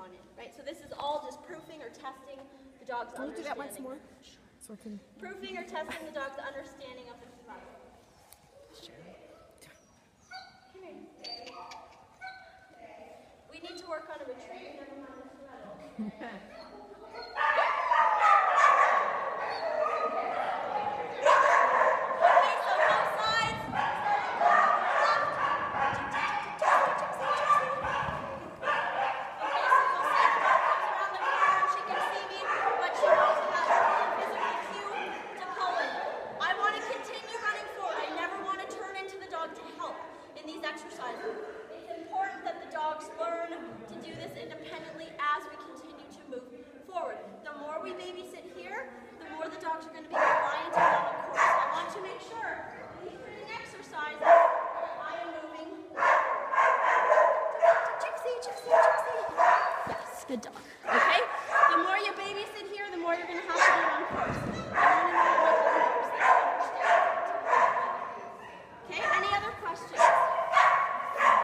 gone in, right? So this is all just proofing or testing the dog's understanding. Can you do that once more? So I can... Proofing or testing the dog's understanding of the threat. Come here. We need to work on a retrieve, never mind the threat. Exercises. It's important that the dogs learn to do this independently as we continue to move forward. The more we babysit here, the more the dogs are going to be reliant on the course. I want to make sure when he's doing exercises, I am moving. Gypsy, Gypsy, Gypsy. Yes, good dog. Okay? The more you babysit here, the more you're going to have to do on course. I want to know what the dogs understand. Okay, any other questions?